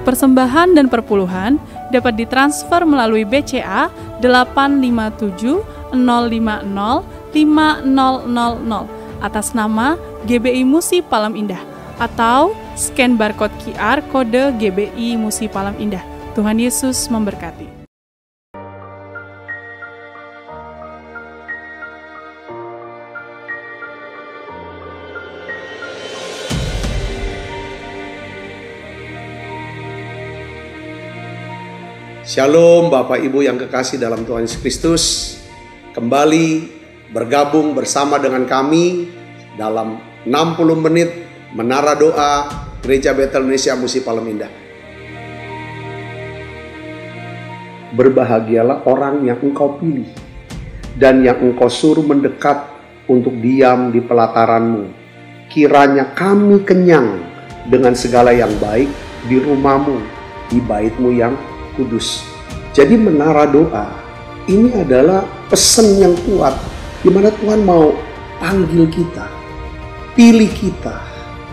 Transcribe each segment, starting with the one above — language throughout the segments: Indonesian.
persembahan dan perpuluhan dapat ditransfer melalui BCA 857 050 5000 atas nama GBI Musi Palem Indah atau scan barcode QR kode GBI Musi Palem Indah. Tuhan Yesus memberkati. Shalom Bapak Ibu yang kekasih dalam Tuhan Yesus Kristus. Kembali bergabung bersama dengan kami dalam 60 menit Menara Doa Gereja Betel Indonesia Musi Palem Indah. Berbahagialah orang yang engkau pilih dan yang engkau suruh mendekat untuk diam di pelataranmu. Kiranya kami kenyang dengan segala yang baik di rumahmu, di baitmu yang kudus. Jadi menara doa ini adalah pesan yang kuat di mana Tuhan mau panggil kita, pilih kita,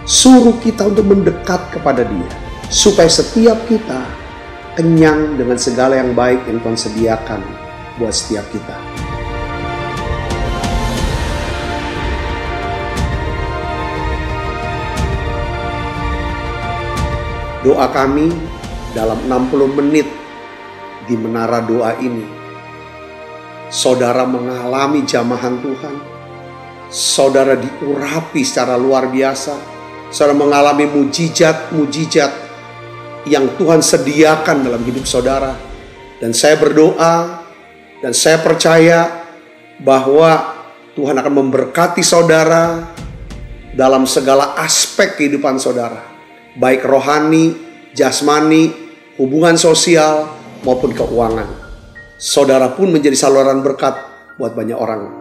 suruh kita untuk mendekat kepada Dia supaya setiap kita kenyang dengan segala yang baik yang Tuhan sediakan buat setiap kita. Doa kami dalam 60 menit di menara doa ini, saudara mengalami jamahan Tuhan, saudara diurapi secara luar biasa, saudara mengalami mujizat-mujizat yang Tuhan sediakan dalam hidup saudara. Dan saya berdoa dan saya percaya bahwa Tuhan akan memberkati saudara dalam segala aspek kehidupan saudara, baik rohani, jasmani, hubungan sosial maupun keuangan. Saudara pun menjadi saluran berkat buat banyak orang.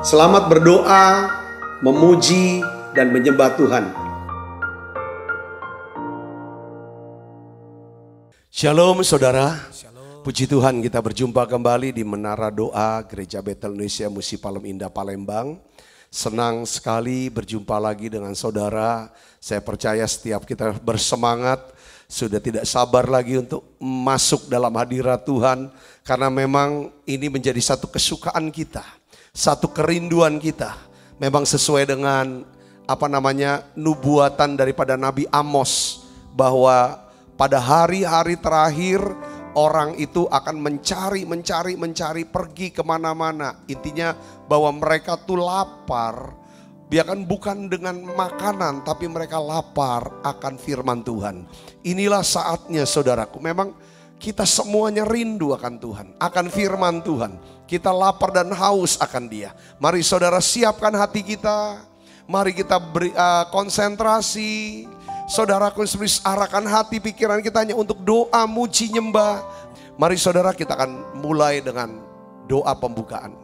Selamat berdoa, memuji, dan menyembah Tuhan. Shalom saudara. Puji Tuhan, kita berjumpa kembali di Menara Doa Gereja Betel Indonesia Musi Palem Indah Palembang. Senang sekali berjumpa lagi dengan saudara. Saya percaya setiap kita bersemangat, sudah tidak sabar lagi untuk masuk dalam hadirat Tuhan. Karena memang ini menjadi satu kesukaan kita, satu kerinduan kita. Memang sesuai dengan nubuatan daripada Nabi Amos, bahwa pada hari-hari terakhir orang itu akan mencari, pergi kemana-mana. Intinya bahwa mereka tuh lapar, bahkan bukan dengan makanan, tapi mereka lapar akan firman Tuhan. Inilah saatnya saudaraku, memang kita semuanya rindu akan Tuhan, akan firman Tuhan. Kita lapar dan haus akan Dia. Mari saudara siapkan hati kita, mari kita beri konsentrasi. Saudaraku, arahkan hati pikiran kita hanya untuk doa, muji, nyembah. Mari saudara, kita akan mulai dengan doa pembukaan.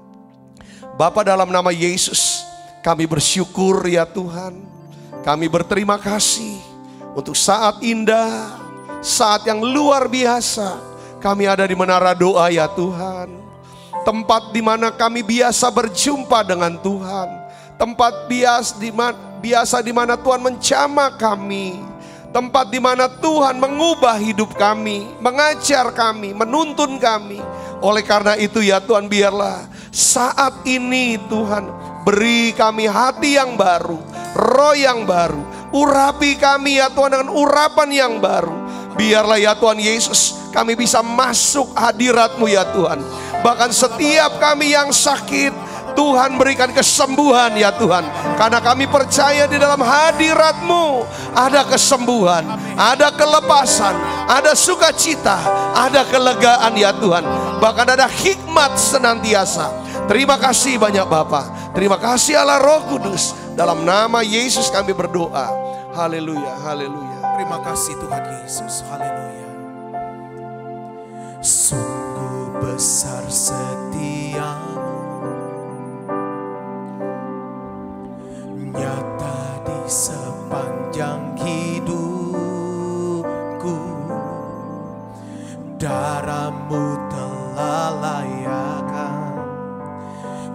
Bapa, dalam nama Yesus, kami bersyukur ya Tuhan. Kami berterima kasih untuk saat indah, saat yang luar biasa. Kami ada di menara doa ya Tuhan. Tempat di mana kami biasa berjumpa dengan Tuhan. Tempat biasa di mana Tuhan menjamah kami. Tempat di mana Tuhan mengubah hidup kami, mengajar kami, menuntun kami. Oleh karena itu ya Tuhan, biarlah saat ini Tuhan beri kami hati yang baru, roh yang baru. Urapi kami ya Tuhan dengan urapan yang baru. Biarlah ya Tuhan Yesus, kami bisa masuk hadirat-Mu ya Tuhan. Bahkan setiap kami yang sakit, Tuhan berikan kesembuhan ya Tuhan. Karena kami percaya di dalam hadirat-Mu ada kesembuhan, ada kelepasan, ada sukacita, ada kelegaan ya Tuhan. Bahkan ada hikmat senantiasa. Terima kasih banyak Bapa. Terima kasih Allah Roh Kudus. Dalam nama Yesus kami berdoa. Haleluya, haleluya. Terima kasih Tuhan Yesus. Haleluya. Sungguh besar setia-Mu, nyata di sepanjang hidupku. Darah-Mu telah layakkan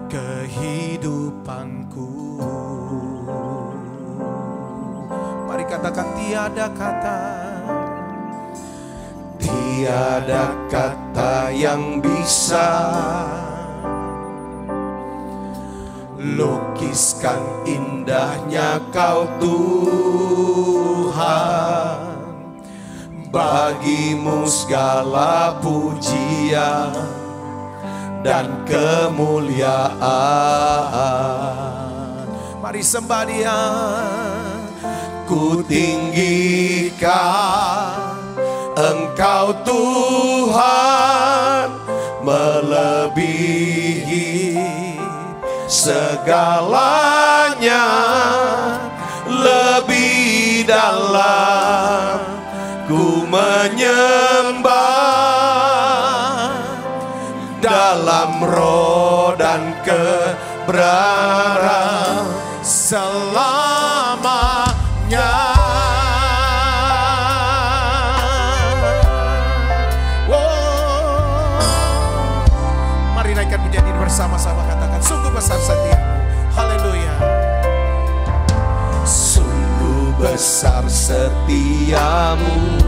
kehidupanku. katakan tiada kata. Tiada kata yang bisa lukiskan indahnya Kau Tuhan. Bagimu segala pujian dan kemuliaan. Mari sembah Dia. Ku tinggikan Engkau Tuhan, melebihi segalanya, lebih dalam ku menyembah dalam roh dan kebenaran Selamanya. Mari naikkan pujian ini bersama-sama, katakan sungguh besar setiamu. Haleluya. Sungguh besar setiamu,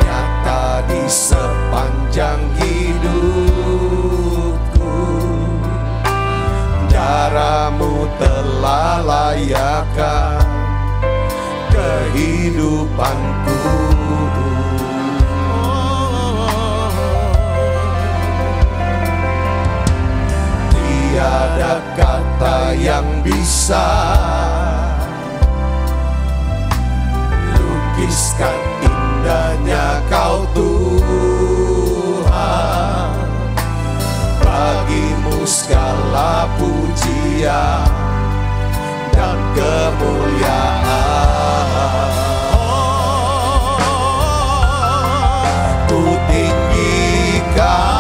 nyata di sepanjang hidupku. Darahmu telah layakkan kehidupanku. Tiada kata yang bisa lukiskan indahnya Kau Tuhan. Bagimu segala pujian dan kemuliaan. Ku tinggikan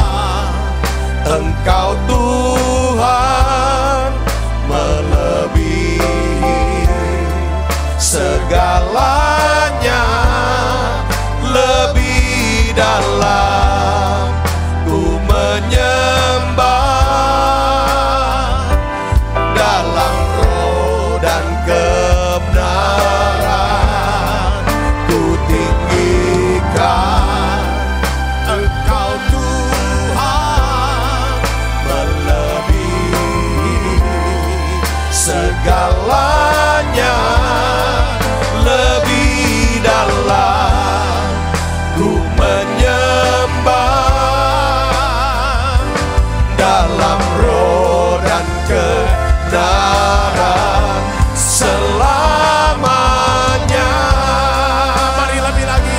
Engkau Tuhan, melebihi segalanya, lebih dalam ku menyembah dalam roh dan kebenaran. Ku tinggikan Engkau Tuhan, melebihi segalanya, lebih dalam ku menyembah dalam roh dan kebenaran selamanya. mari lebih lagi.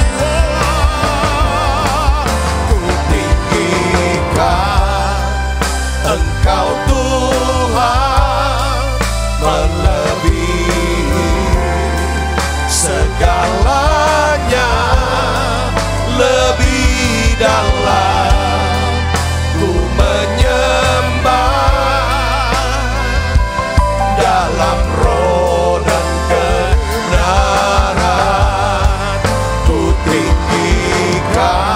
Ku tinggikan Engkau Tuhan, melebihi segalanya, lebih dalam ku menyembah dalam roh dan kebenaran. Ku tinggikan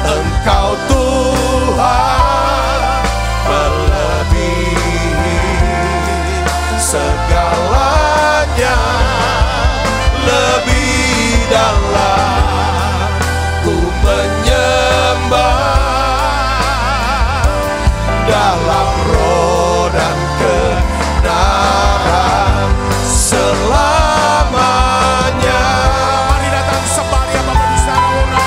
Engkau Tuhan, melebihi segalanya, lebih dalam ku menyembah dalam roh dan kebenaran selamanya. Mari datang sembah Dia Bapa di sana.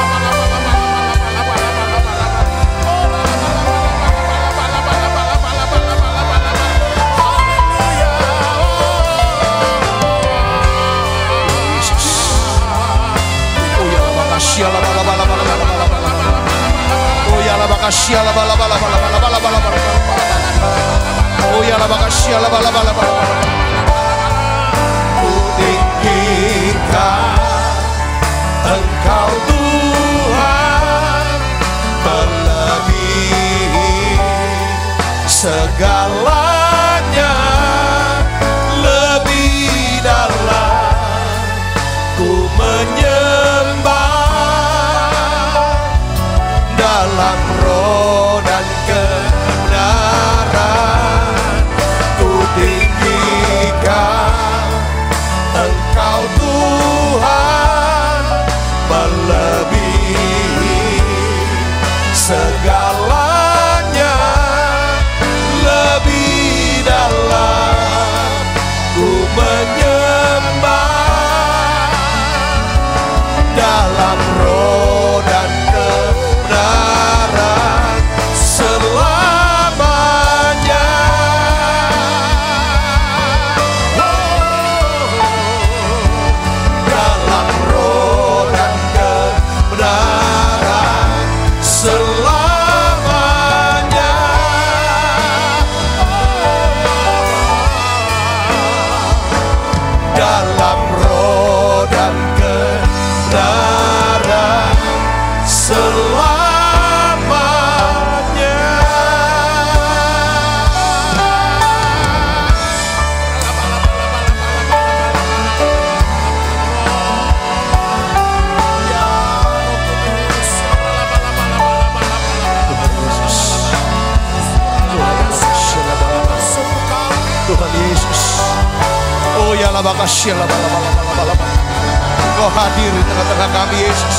Ku tinggikan Engkau Tuhan, melebihi segalanya, lebih dalam ku menyembah dalam roh dan kebenaran. Ku tinggikan Kau hadir di tengah-tengah kami, Yesus.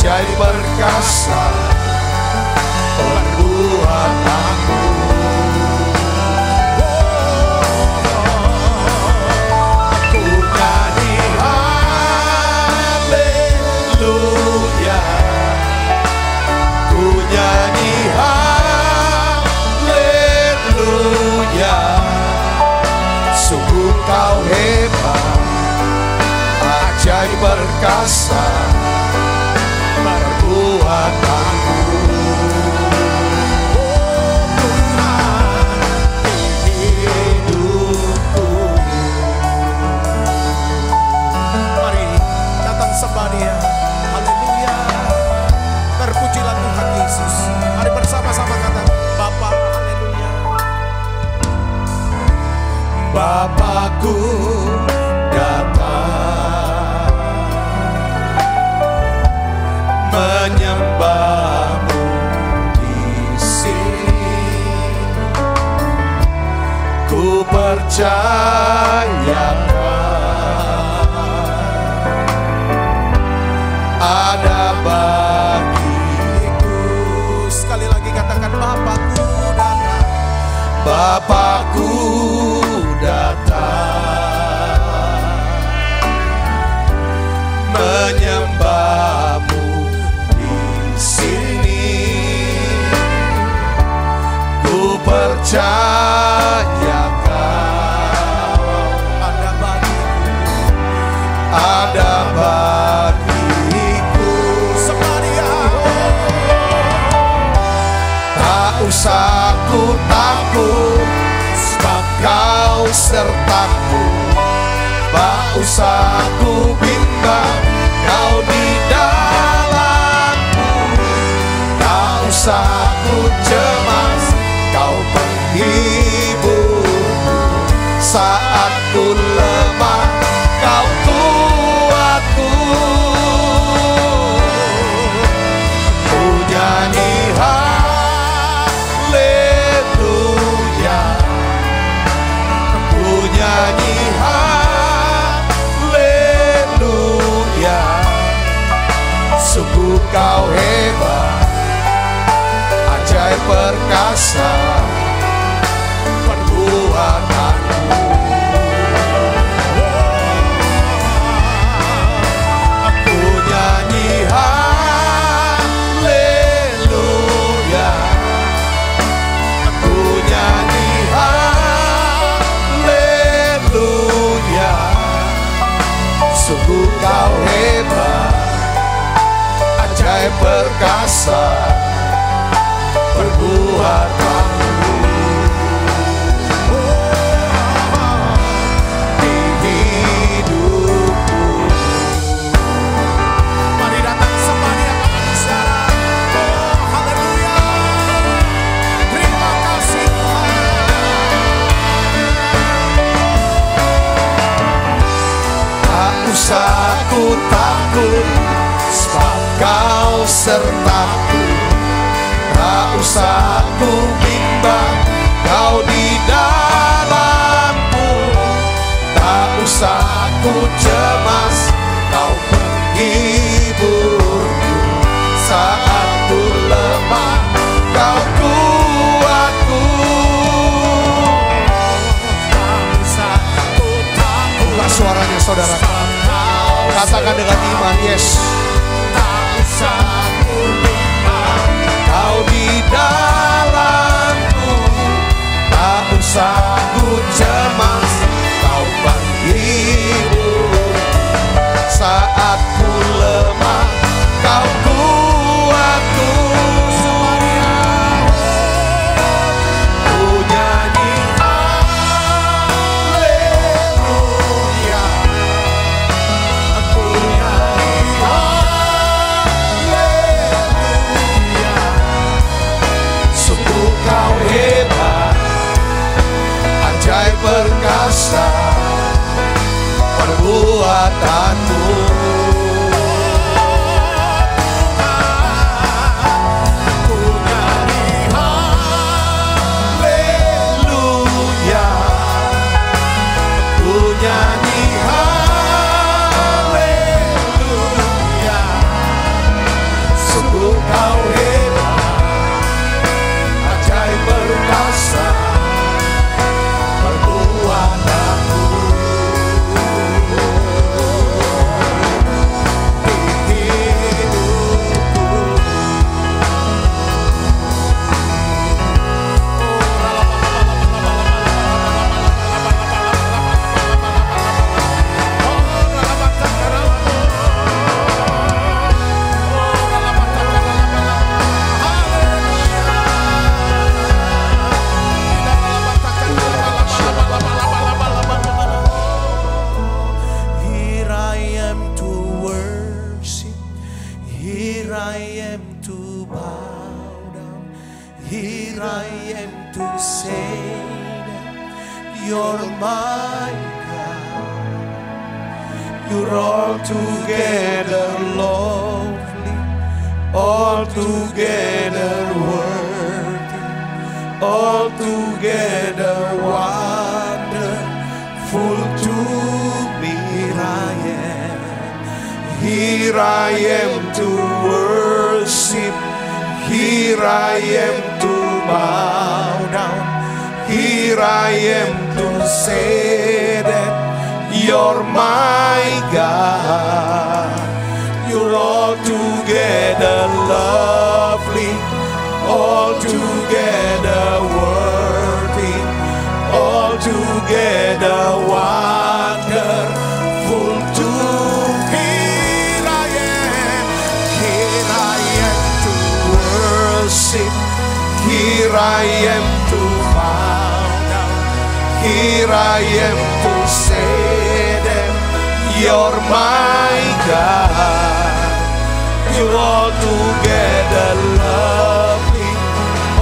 Ajaib perkasa perbuatanmu. Aku nyanyi haleluya, ku nyanyi haleluya. Sungguh kau hebat, ajaib perkasa perbuatanmu. Hidupku. Mari datang sembah Dia. Haleluya. Terpujilah Tuhan Yesus. Mari bersama-sama kata Bapa. Haleluya. Bapakku datang menyembahmu di sini. Ku percayakan ada bagiku. Sekali lagi katakan Bapakku datang. Bapakku datang menyembahmu sini. Ku percayakan ada bagiku. Semaria tak usah ku takut, sebab kau sertaku. Tak usah ku bimbang, kau di dalamku. Tak usah ku cemas, kau penghiburku. Saat ku lemah, kau kuatku. Ku nyanyi haleluya, ku nyanyi haleluya. Sungguh kau hebat, ajaib perkasa perbuatanmu. Aku nyanyi haleluya, aku nyanyi haleluya. Sungguh kau hebat, ajaib perkasa perbuatanmu. Di hidupku. Mari datang sembah Dia kami secara. Oh haleluya. Terima kasih Tuhan. Tak usah ku takut, sebab kau sertaku. Tak usah ku bimbang, kau di dalamku. Tak usah ku cemas, kau penghiburku. Saat ku lemah, kau kuatku. Tak usah ku takut. Buka suaranya saudara, katakan dengan iman, yes. Tak usah ku bimbang, kau di dalamku. Tak usah ku cemas, kau penghibur. Saat ku lemah, kau kuatku. Ku nyanyi haleluya, ku nyanyi haleluya. Kau hebat, ajaib perkasa, perbuatanmu di hidupku. Here I am to worship, here I am to bow down, here I am to say that you're my God. You're altogether lovely, altogether worthy, altogether wonderful to me. Here I am to worship, here I am to bow down, here I am to say that you're my God. You're altogether lovely, altogether worthy, altogether wonderful to me. Here I am to worship, here I am to bow down, here I am to say that you're my God. You're altogether lovely,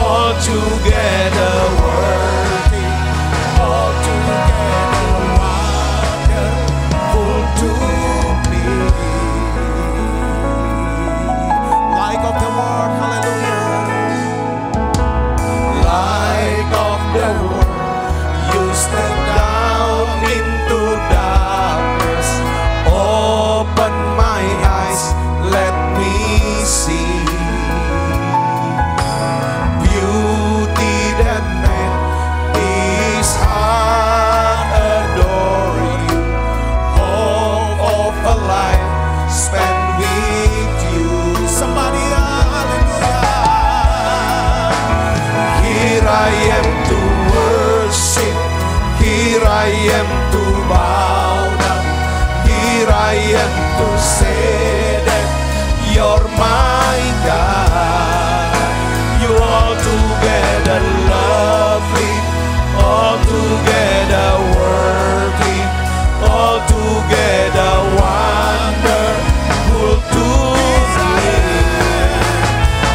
altogether worthy, altogether wonderful to me. Light of the world, hallelujah. Light of the world, you step down into darkness. Open my eyes, let me see beauty that made this heart adore you. Hope of a life spent with you. Somebody, hallelujah. Here I am to worship, here I am to bow down, here I am to say that you're my God. You're altogether lovely, altogether worthy, altogether wonderful to me.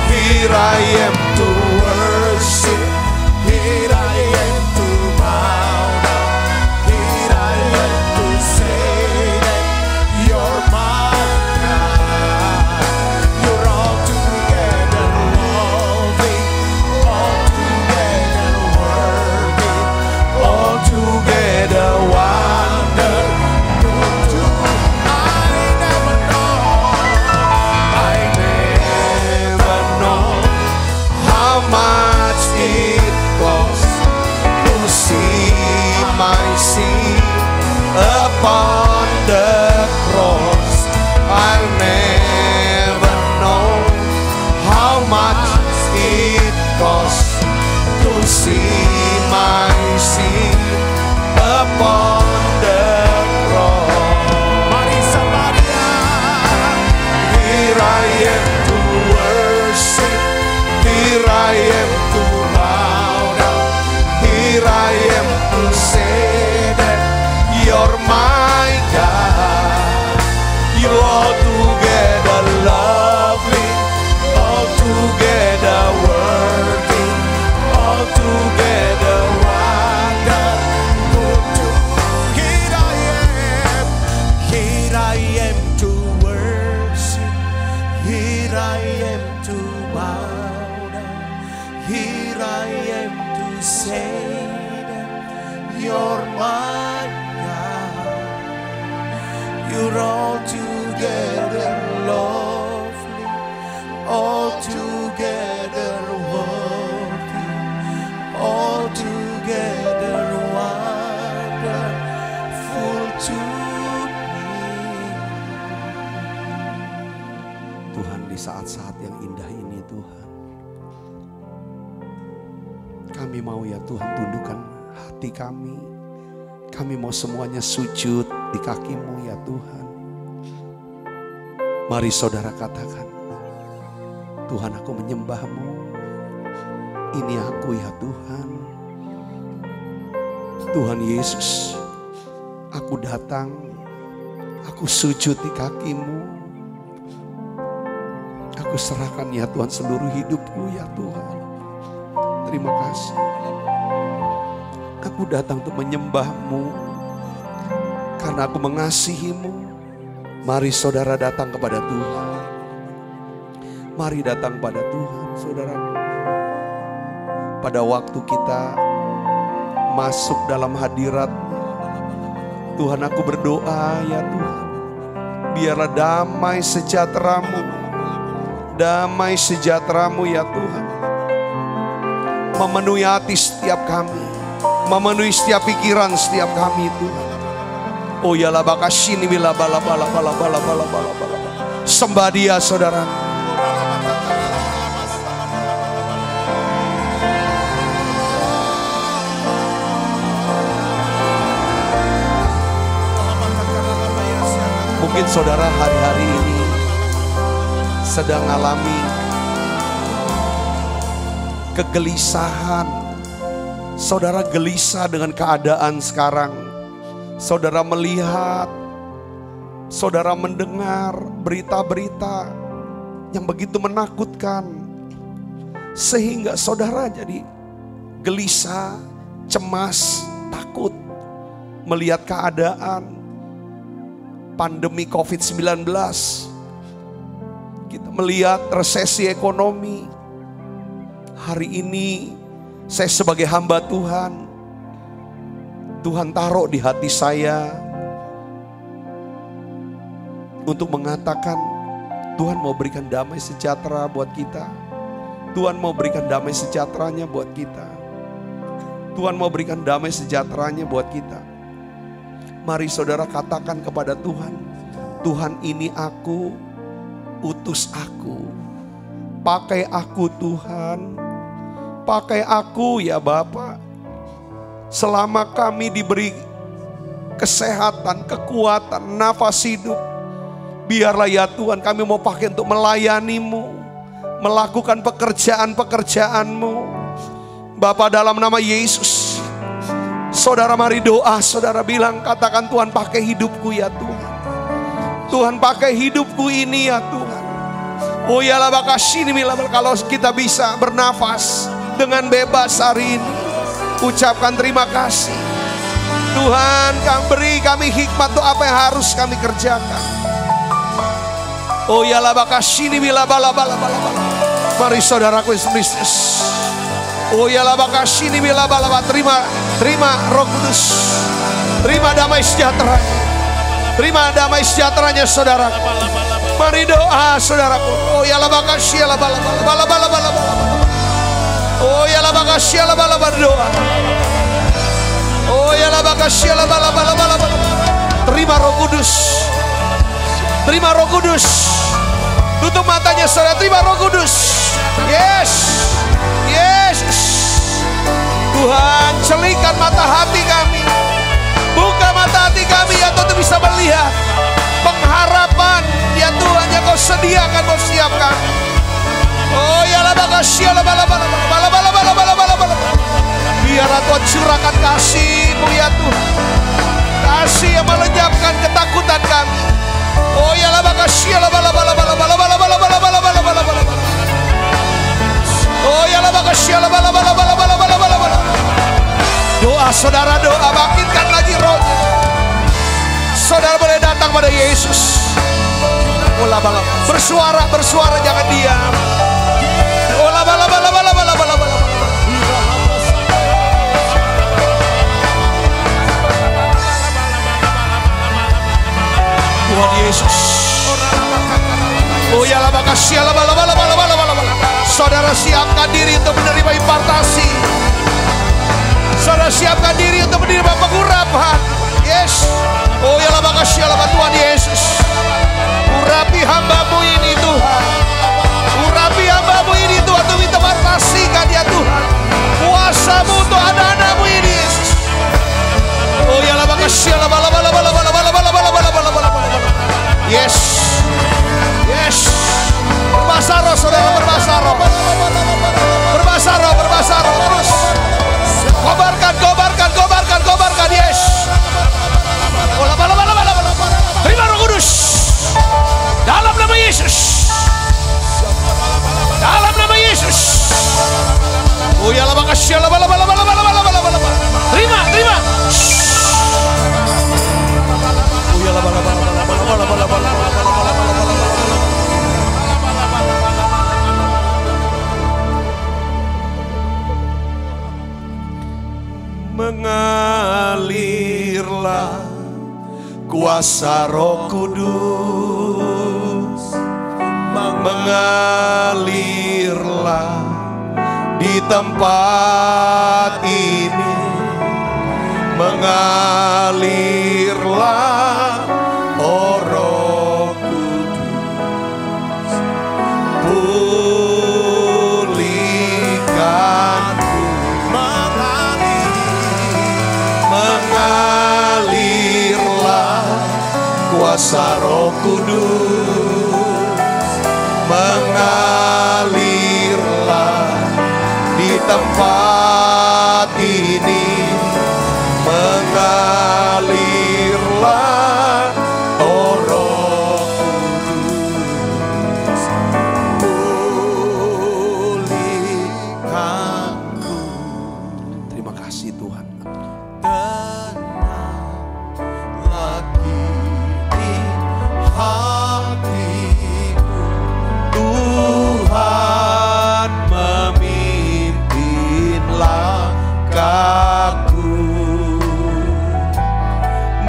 Here I am to worship, here I am to bow down, here I am to say that you're my God. You're altogether lovely, altogether worthy, altogether wonderful to me. I never know how much it costs to see my sin upon the cross. I'll never know how much it costs to see my sin upon the cross. Marisa Maria, here I am to worship, here I am to bow down, here I am to say that you're my God. You're altogether lovely, altogether worthy, altogether wonderful to me. Here I am to worship, here I am to bow down, here I am to say that you're my God. You're altogether lovely, altogether worthy, altogether wonderful to me. Tuhan, di saat-saat yang indah ini Tuhan, kami mau ya Tuhan tundukkan hati kami. Kami mau semuanya sujud di kaki-Mu ya Tuhan. Mari saudara katakan, Tuhan, aku menyembah-Mu. Ini aku ya Tuhan. Tuhan Yesus, aku datang, aku sujud di kaki-Mu. Aku serahkan ya Tuhan seluruh hidupku ya Tuhan. Terima kasih. Aku datang untuk menyembah-Mu karena aku mengasihi-Mu. Mari saudara datang kepada Tuhan. Mari datang pada Tuhan, saudaraku. Pada waktu kita masuk dalam hadirat Tuhan, aku berdoa ya Tuhan, biarlah damai sejahtera-Mu, damai sejahtera-Mu ya Tuhan, memenuhi hati setiap kami, memenuhi setiap pikiran setiap kami Tuhan. Oh ya la bakasini bila bala bala bala bala bala bala bala. Sembah Dia saudara. Mungkin saudara hari-hari ini sedang alami kegelisahan. Saudara gelisah dengan keadaan sekarang. Saudara melihat, saudara mendengar berita-berita yang begitu menakutkan. Sehingga saudara jadi gelisah, cemas, takut melihat keadaan pandemi COVID-19. Kita melihat resesi ekonomi. Hari ini saya sebagai hamba Tuhan, Tuhan taruh di hati saya untuk mengatakan Tuhan mau berikan damai sejahtera buat kita. Tuhan mau berikan damai sejahteranya buat kita. Tuhan mau berikan damai sejahteranya buat kita. Mari saudara katakan kepada Tuhan, Tuhan, ini aku, utus aku. Pakai aku Tuhan, pakai aku ya Bapa. Selama kami diberi kesehatan, kekuatan, nafas hidup, biarlah ya Tuhan kami mau pakai untuk melayani-Mu, melakukan pekerjaan-pekerjaan-Mu. Bapa, dalam nama Yesus, saudara mari doa, saudara bilang, katakan, Tuhan pakai hidupku ya Tuhan. Tuhan pakai hidupku ini ya Tuhan. Oh ya lah bakasini mila, kalau kita bisa bernafas dengan bebas hari ini, ucapkan terima kasih. Tuhan, beri kami hikmat untuk apa yang harus kami kerjakan. Oh ya lah bakasini mila bala bala bala bala. Mari saudaraku Yesus Kristus. Oh ya lah bakasini mila bala bala. Terima Roh Kudus. Terima damai sejahtera. Terima damai sejahteranya saudara. Mari doa saudaraku. Oh ya lah bakasini bala bala bala bala bala bala. Oh ya la bakasya la bala berdoa. Oh ya la bakasya la bala bala bala bala. Terima Roh Kudus. Terima Roh Kudus. Tutup matanya saudara, terima Roh Kudus. Yes. Yes. Tuhan, celingkan mata hati kami. Buka mata hati kami ya Tuhan, bisa melihat pengharapan ya Tuhan yang Kau sediakan, Kau siapkan. Oh ya la bakasya la bala bala bala bala bala bala bala bala. Biarlah Tuhan curahkan kasih-Mu ya Tuhan. Kasih yang melenyapkan ketakutan kami. Oh ya la bakasya la bala bala bala bala bala bala bala bala bala bala bala. Oh ya la bakasya la bala bala bala bala bala bala bala. Doa saudara, doa, bangkitkan lagi rohnya. Saudara boleh datang pada Yesus. Bersuara, bersuara, jangan diam. Tuhan Yesus. Oh ya la bakasya la bala bala bala bala bala. siapkan diri untuk menerima impartasi. Saudara siapkan diri untuk menerima pengurapan. Yes. Oh ya lama kasih lama Tuhan Yesus. Urapi hambamu ini Tuhan. Urapi hambamu ini Tuhan. Untuk minta impartasikan ya Tuhan. Kuasamu untuk anak-anakmu ini Yesus. Oh ya lama kasih lama. Yes. Yes. Berbasaro saudara, berbasaro. Berbasaro terus. Kobarkan, yes. Terima Roh Kudus. Dalam nama Yesus. Dalam nama Yesus. Oh ya lama kasih lama. Terima. Oh ya lama. Mengalirlah kuasa Roh Kudus, mengalirlah di tempat ini, mengalirlah oh Roh Kudus, pulihkanku, mengalirlah kuasa Roh Kudus, mengalirlah di tempat ini, mengalirlah oh Roh Kudus, pulihkanku. Terima kasih Tuhan. Tuhan memimpin langkahku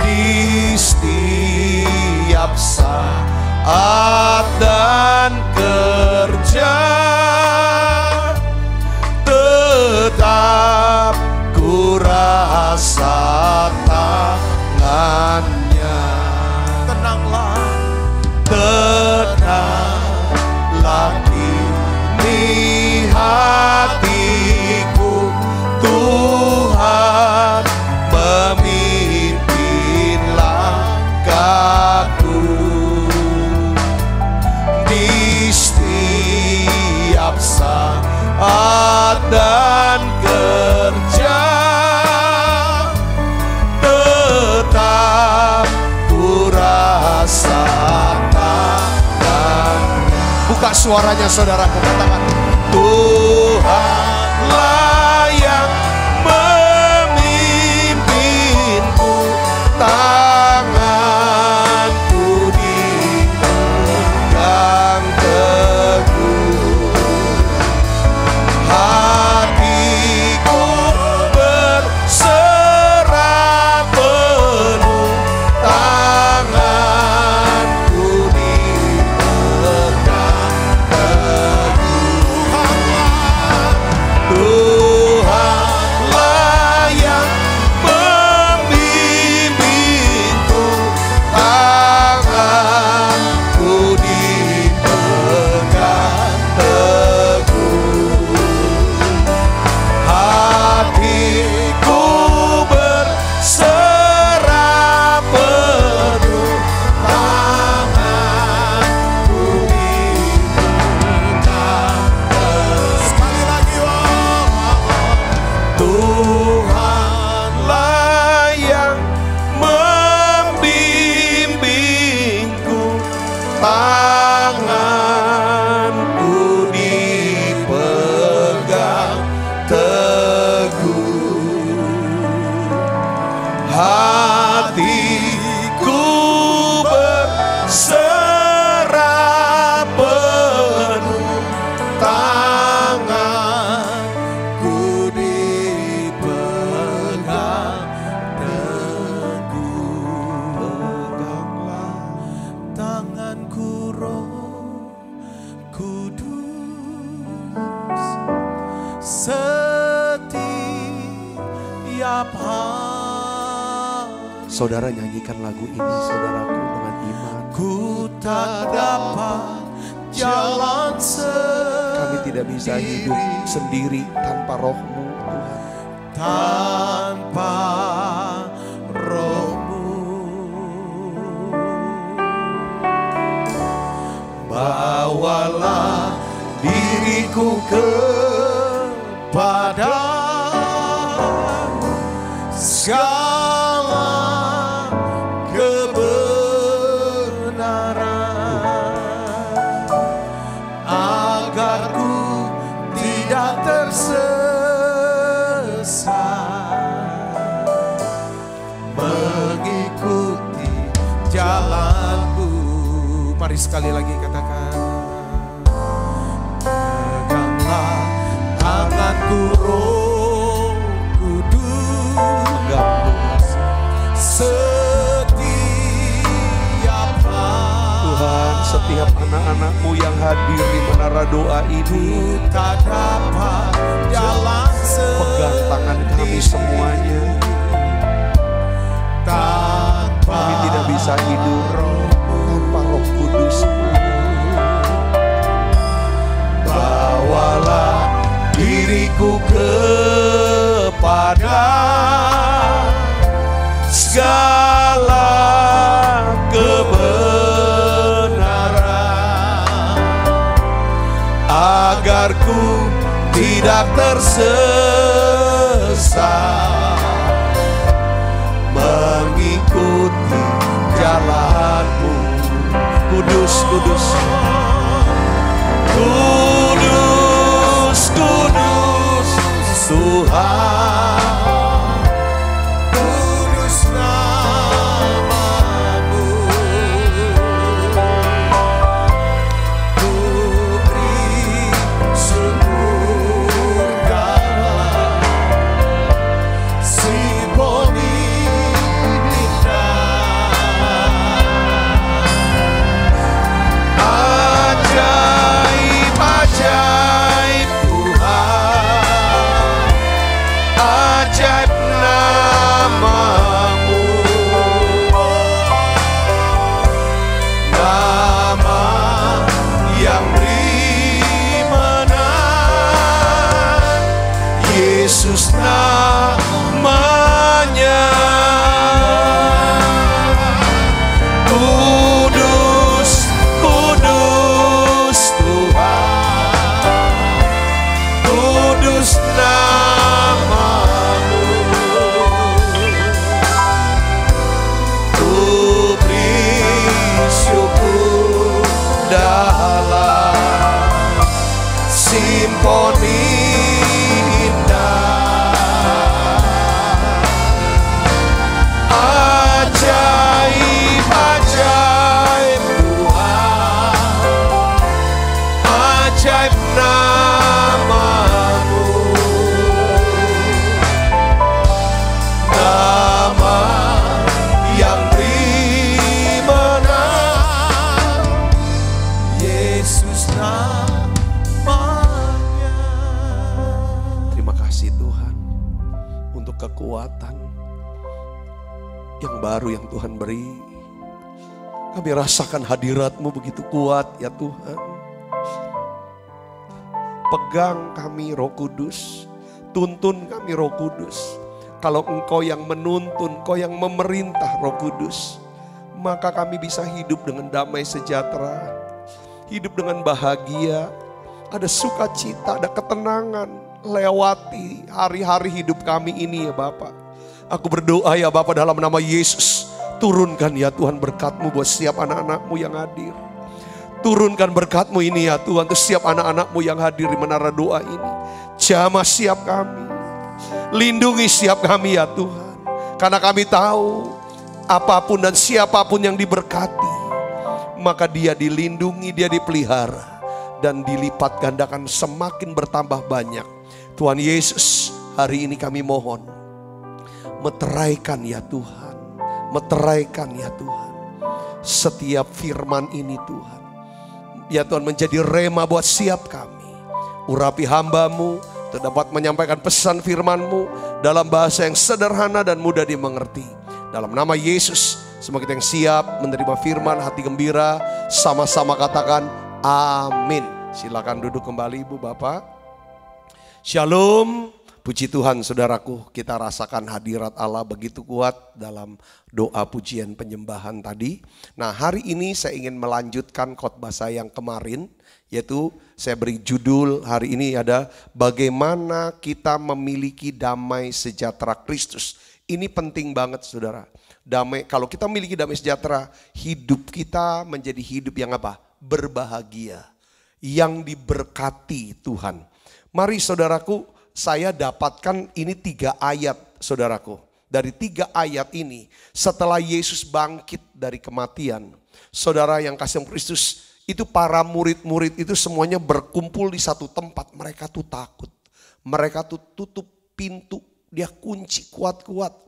di setiap saat dan kerja, tetap ku rasa tangannya. Tenanglah kini hatiku, Tuhan memimpin langkahku di setiap saat dan kerja, tetap ku rasakan. Buka suaranya saudaraku, katakan Tuhanlah yang memimpinku, tanganku dipegang teguh, hatiku berserah penuh, tanganku dipegang teguh. Saudara nyanyikan lagu ini saudaraku dengan iman. Ku tak dapat jalan sendiri. Kami tidak bisa hidup sendiri tanpa roh-Mu Tuhan. Tanpa roh-Mu. Bawalah diriku kepada-Mu, segala kebenaran, agar ku tidak tersesat, mengikuti jalanku. Mari sekali lagi katakan. Peganglah tanganku Roh Kudus, setiap Tuhan, setiap anak-anak-Mu yang hadir di menara doa ini, tak dapat jalan pegang tangan kami semuanya. Kami tidak bisa hidup tanpa Roh Kudus-Mu. Bawalah diriku kepada segala kebenaran, agar ku tidak tersesat, mengikuti jalan-Mu. Kudus, kudus, kudus, kudus Tuhan, kudus nama-Mu. Ku beri syukur dalam simfoni ajaib Tuhan, ajaib nama-Mu, nama yang beri menang, Yesus namanya. Kudus, kudus Tuhan, kudus nama-Mu. Ku beri syukur dalam simfoni indah, ajaib, ajaib Tuhan, ajaib nama-Mu, nama yang beri menang, Yesus namanya. Terima kasih Tuhan untuk kekuatan yang baru yang Tuhan beri. Kami rasakan hadirat-Mu begitu kuat ya Tuhan. Pegang kami Roh Kudus, tuntun kami Roh Kudus. Kalau Engkau yang menuntun, Engkau yang memerintah Roh Kudus, maka kami bisa hidup dengan damai sejahtera, hidup dengan bahagia, ada sukacita, ada ketenangan, lewati hari-hari hidup kami ini ya Bapak. Aku berdoa ya Bapak dalam nama Yesus, turunkan ya Tuhan berkat-Mu buat setiap anak-anak-Mu yang hadir. Turunkan berkat-Mu ini ya Tuhan untuk setiap anak-anak-Mu yang hadir di menara doa ini. Jamah siap kami, lindungi siap kami ya Tuhan. Karena kami tahu apapun dan siapapun yang diberkati, maka dia dilindungi, dia dipelihara, dan dilipat gandakan semakin bertambah banyak. Tuhan Yesus, hari ini kami mohon, meteraikan ya Tuhan, meteraikan ya Tuhan setiap firman ini Tuhan. Ya Tuhan, menjadi rema buat siap kami. Urapi hamba-Mu untuk dapat menyampaikan pesan firman-Mu dalam bahasa yang sederhana dan mudah dimengerti. Dalam nama Yesus, semua kita yang siap menerima firman, hati gembira, sama-sama katakan amin. Silakan duduk kembali Ibu Bapak. Shalom. Puji Tuhan saudaraku, kita rasakan hadirat Allah begitu kuat dalam doa pujian penyembahan tadi. Nah, hari ini saya ingin melanjutkan khotbah saya yang kemarin, yaitu saya beri judul hari ini ada bagaimana kita memiliki damai sejahtera Kristus. Ini penting banget saudara. Damai, kalau kita memiliki damai sejahtera, hidup kita menjadi hidup yang apa? Berbahagia, yang diberkati Tuhan. Mari saudaraku, saya dapatkan ini 3 ayat saudaraku. Dari 3 ayat ini, setelah Yesus bangkit dari kematian, saudara yang kasih Kristus, itu para murid-murid itu semuanya berkumpul di satu tempat. Mereka tuh takut. Mereka tuh tutup pintu, dia kunci kuat-kuat.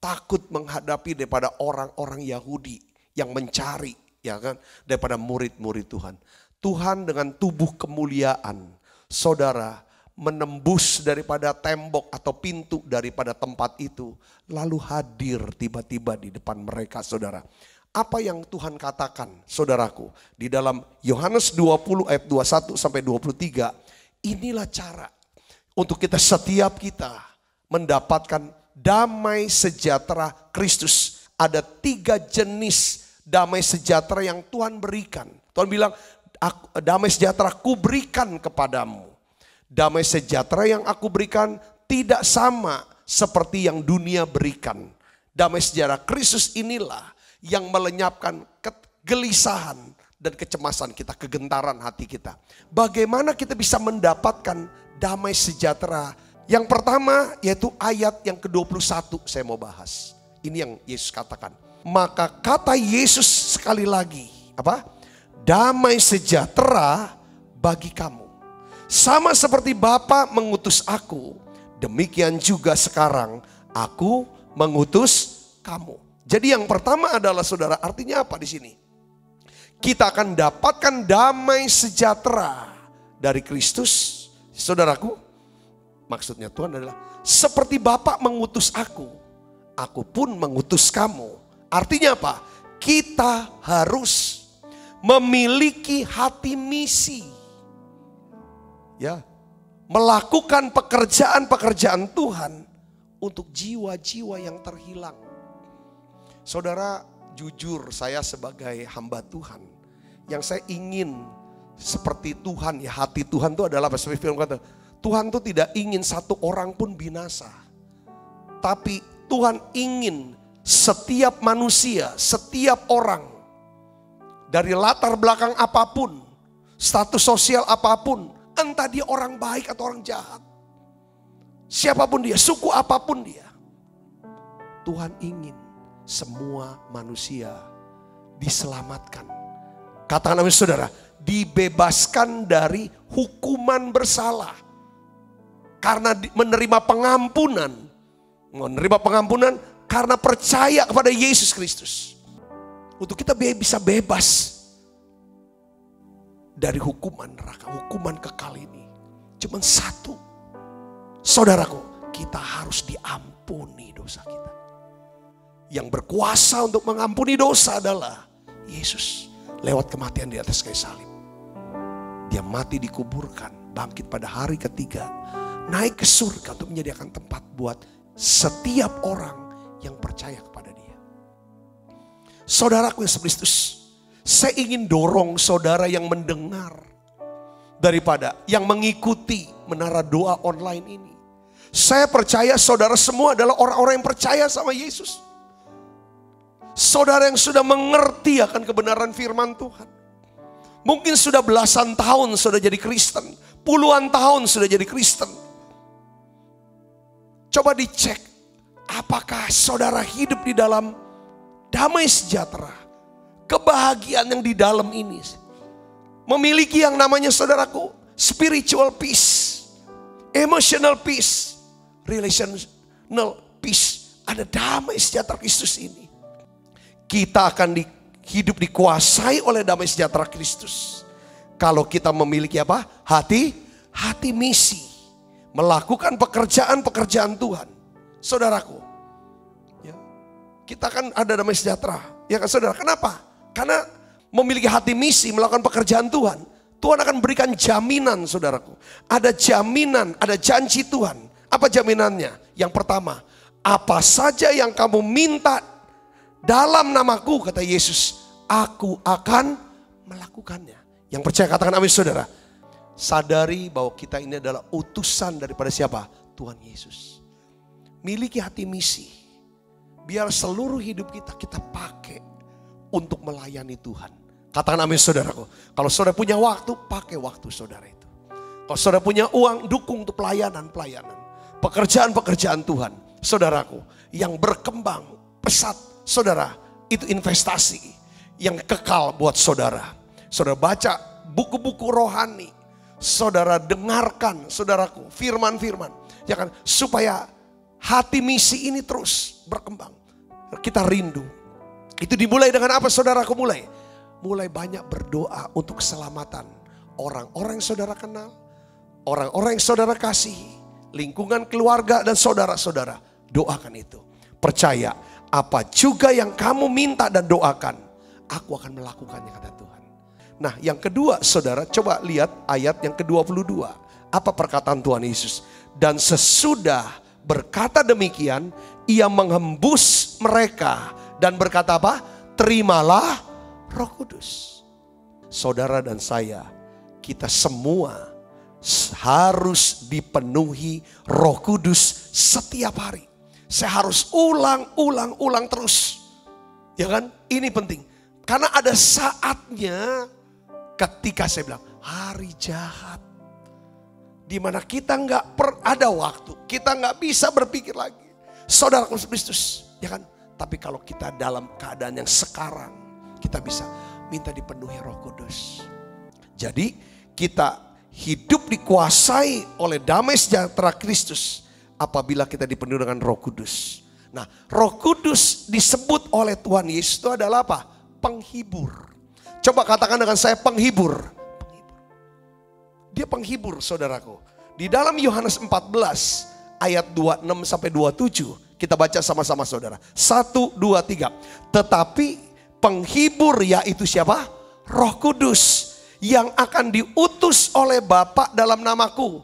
Takut menghadapi daripada orang-orang Yahudi yang mencari, ya kan, daripada murid-murid Tuhan. Tuhan dengan tubuh kemuliaan, saudara, menembus daripada tembok atau pintu daripada tempat itu, lalu hadir tiba-tiba di depan mereka saudara. Apa yang Tuhan katakan saudaraku di dalam Yohanes 20 ayat 21 sampai 23, inilah cara untuk kita setiap kita mendapatkan damai sejahtera Kristus. Ada 3 jenis damai sejahtera yang Tuhan berikan. Tuhan bilang, damai sejahtera ku berikan kepadamu. Damai sejahtera yang aku berikan tidak sama seperti yang dunia berikan. Damai sejahtera Kristus inilah yang melenyapkan kegelisahan dan kecemasan kita, kegentaran hati kita. Bagaimana kita bisa mendapatkan damai sejahtera? Yang pertama yaitu ayat yang ke-21 saya mau bahas. Ini yang Yesus katakan. Maka kata Yesus sekali lagi, apa? Damai sejahtera bagi kamu. Sama seperti Bapa mengutus aku, demikian juga sekarang aku mengutus kamu. Jadi yang pertama adalah saudara, artinya apa di sini? Kita akan dapatkan damai sejahtera dari Kristus. Saudaraku, maksudnya Tuhan adalah seperti Bapa mengutus aku pun mengutus kamu. Artinya apa? Kita harus memiliki hati misi. Ya, melakukan pekerjaan-pekerjaan Tuhan untuk jiwa-jiwa yang terhilang. Saudara, jujur saya sebagai hamba Tuhan, yang saya ingin seperti Tuhan, ya hati Tuhan itu adalah, seperti firman kata, Tuhan itu tidak ingin satu orang pun binasa. Tapi Tuhan ingin setiap manusia, setiap orang, dari latar belakang apapun, status sosial apapun, entah dia orang baik atau orang jahat, siapapun dia, suku apapun dia, Tuhan ingin semua manusia diselamatkan. Katakan amin saudara, dibebaskan dari hukuman bersalah. Karena menerima pengampunan karena percaya kepada Yesus Kristus. Untuk kita bisa bebas dari hukuman neraka, hukuman kekal ini. Cuma satu, saudaraku, kita harus diampuni dosa kita. Yang berkuasa untuk mengampuni dosa adalah Yesus. Lewat kematian di atas kayu salib. Dia mati dikuburkan, bangkit pada hari ketiga, naik ke surga untuk menyediakan tempat buat setiap orang yang percaya kepada dia. Saudaraku yang Kristus, saya ingin dorong saudara yang mendengar daripada yang mengikuti menara doa online ini. Saya percaya saudara semua adalah orang-orang yang percaya sama Yesus. Saudara yang sudah mengerti akan kebenaran firman Tuhan. Mungkin sudah belasan tahun sudah jadi Kristen, puluhan tahun sudah jadi Kristen. Coba dicek, apakah saudara hidup di dalam damai sejahtera, kebahagiaan yang di dalam ini. Memiliki yang namanya saudaraku, spiritual peace, emotional peace, relational peace. Ada damai sejahtera Kristus ini. Kita akan hidup dikuasai oleh damai sejahtera Kristus. Kalau kita memiliki apa? Hati misi. Melakukan pekerjaan-pekerjaan Tuhan. saudaraku. Ya. Kita kan ada damai sejahtera. Ya kan saudara, kenapa? Karena memiliki hati misi, melakukan pekerjaan Tuhan. Tuhan akan berikan jaminan saudaraku. Ada jaminan, ada janji Tuhan. Apa jaminannya? Yang pertama, apa saja yang kamu minta dalam namaku, kata Yesus, aku akan melakukannya. Yang percaya katakan amin saudara. Sadari bahwa kita ini adalah utusan daripada siapa? Tuhan Yesus. Miliki hati misi. Biar seluruh hidup kita pakai untuk melayani Tuhan. Katakan amin saudaraku. Kalau saudara punya waktu, pakai waktu saudara itu. Kalau saudara punya uang, dukung untuk pelayanan. Pekerjaan-pekerjaan Tuhan. Saudaraku, yang berkembang pesat, saudara, itu investasi yang kekal buat saudara. Saudara baca buku-buku rohani. Saudara dengarkan, saudaraku, firman-firman. Ya kan, supaya hati misi ini terus berkembang. Kita rindu. Itu dimulai dengan apa saudaraku mulai? Mulai banyak berdoa untuk keselamatan orang-orang yang saudara kenal. Orang-orang yang saudara kasihi. Lingkungan keluarga dan saudara-saudara. Doakan itu. Percaya apa juga yang kamu minta dan doakan. Aku akan melakukannya kata Tuhan. Nah yang kedua saudara, coba lihat ayat yang ke-22. Apa perkataan Tuhan Yesus? Dan sesudah berkata demikian, ia menghembus mereka dan berkata apa? Terimalah Roh Kudus. Saudara dan saya, kita semua harus dipenuhi Roh Kudus setiap hari. Saya harus ulang terus. Ya kan? Ini penting. Karena ada saatnya ketika saya bilang hari jahat. Dimana kita nggak ada waktu. Kita nggak bisa berpikir lagi. Saudara Kristus. Ya kan? Tapi kalau kita dalam keadaan yang sekarang. Kita bisa minta dipenuhi Roh Kudus. Jadi kita hidup dikuasai oleh damai sejahtera Kristus apabila kita dipenuhi dengan Roh Kudus. Nah, Roh Kudus disebut oleh Tuhan Yesus itu adalah apa? Penghibur. Coba katakan dengan saya penghibur. Dia penghibur saudaraku. Di dalam Yohanes 14 ayat 26 sampai 27 kita baca sama-sama saudara. 1, 2, 3. Tetapi penghibur yaitu siapa? Roh Kudus. Yang akan diutus oleh Bapa dalam namaku.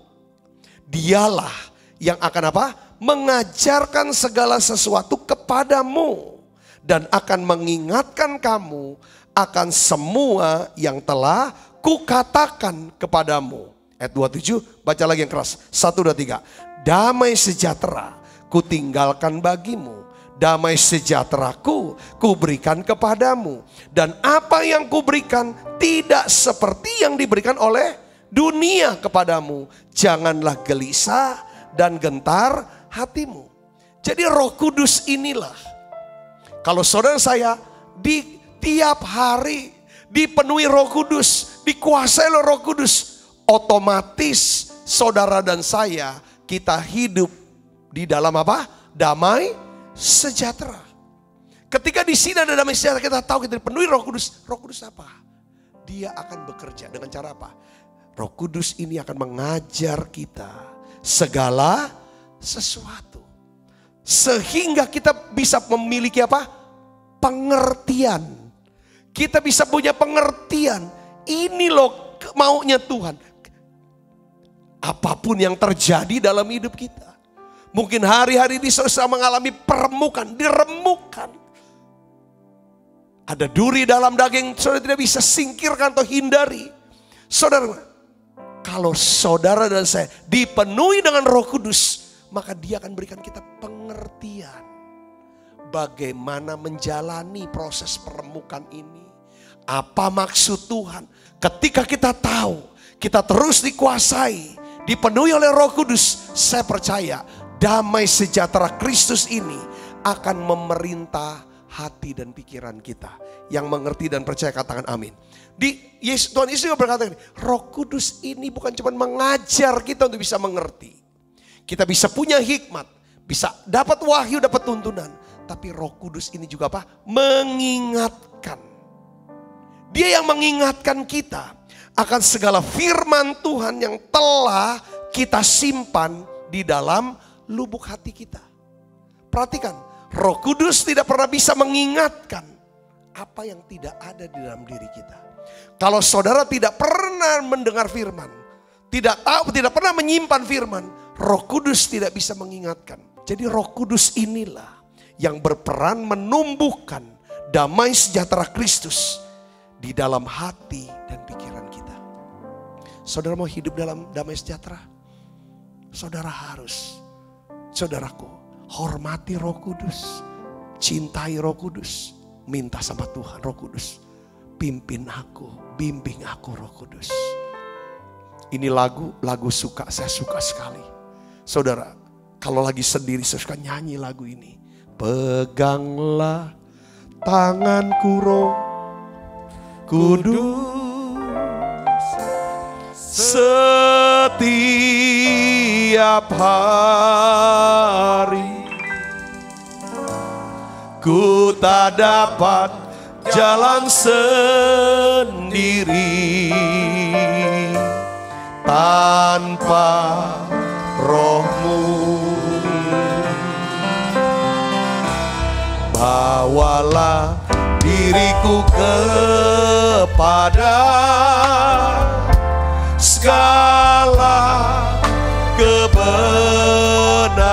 Dialah yang akan apa? Mengajarkan segala sesuatu kepadamu. Dan akan mengingatkan kamu akan semua yang telah kukatakan kepadamu. Ayat 27, baca lagi yang keras. 1, 2, 3. Damai sejahtera kutinggalkan bagimu. Damai sejahteraku kuberikan kepadamu. Dan apa yang kuberikan tidak seperti yang diberikan oleh dunia kepadamu. Janganlah gelisah dan gentar hatimu. Jadi Roh Kudus inilah. Kalau saudara saya di tiap hari dipenuhi Roh Kudus. Dikuasai oleh Roh Kudus. Otomatis saudara dan saya kita hidup di dalam apa? Damai sejahtera. Ketika di sini ada damai sejahtera, kita tahu kita dipenuhi Roh Kudus. Roh Kudus apa? Dia akan bekerja dengan cara apa? Roh Kudus ini akan mengajar kita segala sesuatu. Sehingga kita bisa memiliki apa? Pengertian. Kita bisa punya pengertian. Ini loh maunya Tuhan. Apapun yang terjadi dalam hidup kita. Mungkin hari-hari ini saudara mengalami permukan, diremukkan. Ada duri dalam daging, saudara tidak bisa singkirkan atau hindari. Saudara, kalau saudara dan saya dipenuhi dengan Roh Kudus, maka Dia akan berikan kita pengertian. Bagaimana menjalani proses permukaan ini. Apa maksud Tuhan? Ketika kita tahu, kita terus dikuasai, dipenuhi oleh Roh Kudus, saya percaya damai sejahtera Kristus ini akan memerintah hati dan pikiran kita. Yang mengerti dan percaya katakan amin. Tuhan Yesus juga berkata ini, Roh Kudus ini bukan cuma mengajar kita untuk bisa mengerti. Kita bisa punya hikmat, bisa dapat wahyu, dapat tuntunan. Tapi Roh Kudus ini juga apa? Mengingatkan. Dia yang mengingatkan kita akan segala firman Tuhan yang telah kita simpan di dalam lubuk hati kita. Perhatikan, Roh Kudus tidak pernah bisa mengingatkan apa yang tidak ada di dalam diri kita. Kalau saudara tidak pernah mendengar firman, tidak tahu, tidak pernah menyimpan firman, Roh Kudus tidak bisa mengingatkan. Jadi Roh Kudus inilah yang berperan menumbuhkan damai sejahtera Kristus di dalam hati dan pikiran kita. Saudara mau hidup dalam damai sejahtera? Saudara harus, saudaraku, hormati Roh Kudus, cintai Roh Kudus, minta sama Tuhan, Roh Kudus, pimpin aku, bimbing aku Roh Kudus. Ini lagu suka, saya suka sekali. Saudara, kalau lagi sendiri saya suka nyanyi lagu ini. Peganglah tanganku Roh Kudus setiap hari. Ku tak dapat jalan sendiri tanpa Roh-Mu. Bawalah diriku kepada segala kebenaran,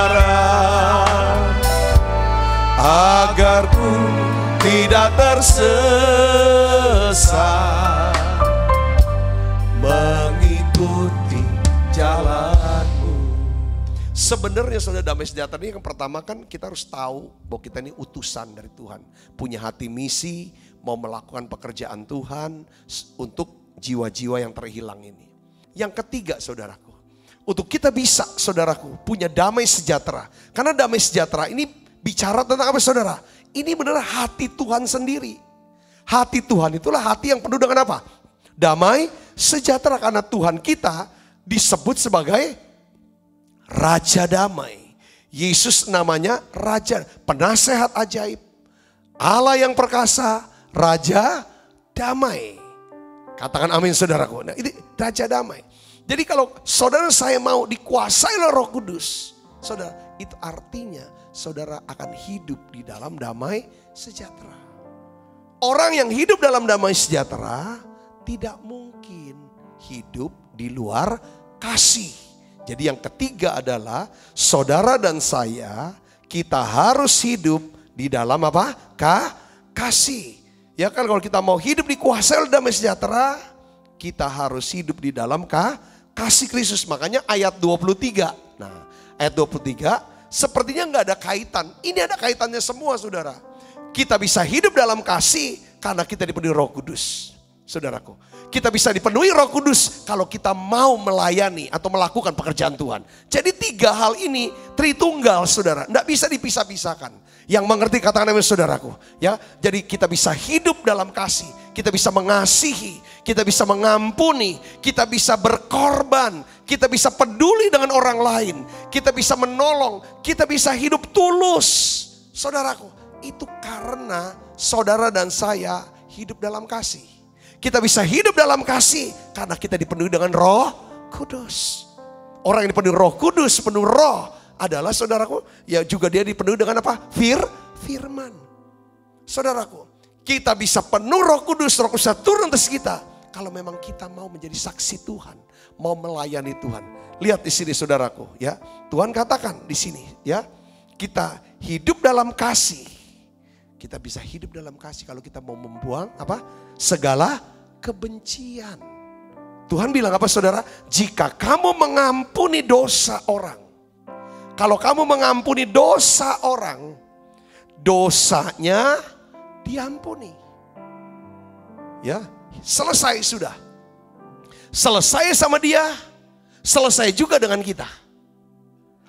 agar ku tidak tersesat mengikuti jalan-Mu. Sebenarnya saudara, damai sejahtera ini yang pertama kan kita harus tahu bahwa kita ini utusan dari Tuhan. Punya hati misi, mau melakukan pekerjaan Tuhan untuk jiwa-jiwa yang terhilang ini. Yang ketiga saudaraku, untuk kita bisa saudaraku punya damai sejahtera. Karena damai sejahtera ini bicara tentang apa saudara? Ini benar hati Tuhan sendiri. Hati Tuhan itulah hati yang penuh dengan apa? Damai sejahtera, karena Tuhan kita disebut sebagai Raja Damai. Yesus namanya Raja, penasehat ajaib, Allah yang perkasa, Raja Damai. Katakan amin saudaraku. Nah, ini Raja Damai. Jadi kalau saudara saya mau dikuasai oleh Roh Kudus, saudara, itu artinya saudara akan hidup di dalam damai sejahtera. Orang yang hidup dalam damai sejahtera tidak mungkin hidup di luar kasih. Jadi yang ketiga adalah saudara dan saya, kita harus hidup di dalam apa? Kasih. Ya kan, kalau kita mau hidup dikuasai oleh damai sejahtera, kita harus hidup di dalam kasih Kristus. Makanya ayat 23. Nah, ayat 23 sepertinya nggak ada kaitan. Ini ada kaitannya semua saudara. Kita bisa hidup dalam kasih karena kita dipenuhi Roh Kudus. Saudaraku, kita bisa dipenuhi Roh Kudus kalau kita mau melayani atau melakukan pekerjaan Tuhan. Jadi tiga hal ini Tritunggal saudara, tidak bisa dipisah-pisahkan. Yang mengerti katakan amin saudaraku. Ya, jadi kita bisa hidup dalam kasih, kita bisa mengasihi, kita bisa mengampuni, kita bisa berkorban, kita bisa peduli dengan orang lain, kita bisa menolong, kita bisa hidup tulus. Saudaraku, itu karena saudara dan saya hidup dalam kasih. Kita bisa hidup dalam kasih karena kita dipenuhi dengan Roh Kudus. Orang yang dipenuhi Roh Kudus, penuh Roh adalah saudaraku, ya juga dia dipenuhi dengan apa? Firman. Saudaraku, kita bisa penuh Roh Kudus, Roh Kudus turun atas kita kalau memang kita mau menjadi saksi Tuhan, mau melayani Tuhan. Lihat di sini saudaraku, ya. Tuhan katakan di sini, ya. Kita hidup dalam kasih. Kita bisa hidup dalam kasih kalau kita mau membuang apa? Segala kebencian. Tuhan bilang apa saudara? Jika kamu mengampuni dosa orang. Kalau kamu mengampuni dosa orang, dosanya diampuni. Ya, selesai sudah. Selesai sama dia, selesai juga dengan kita.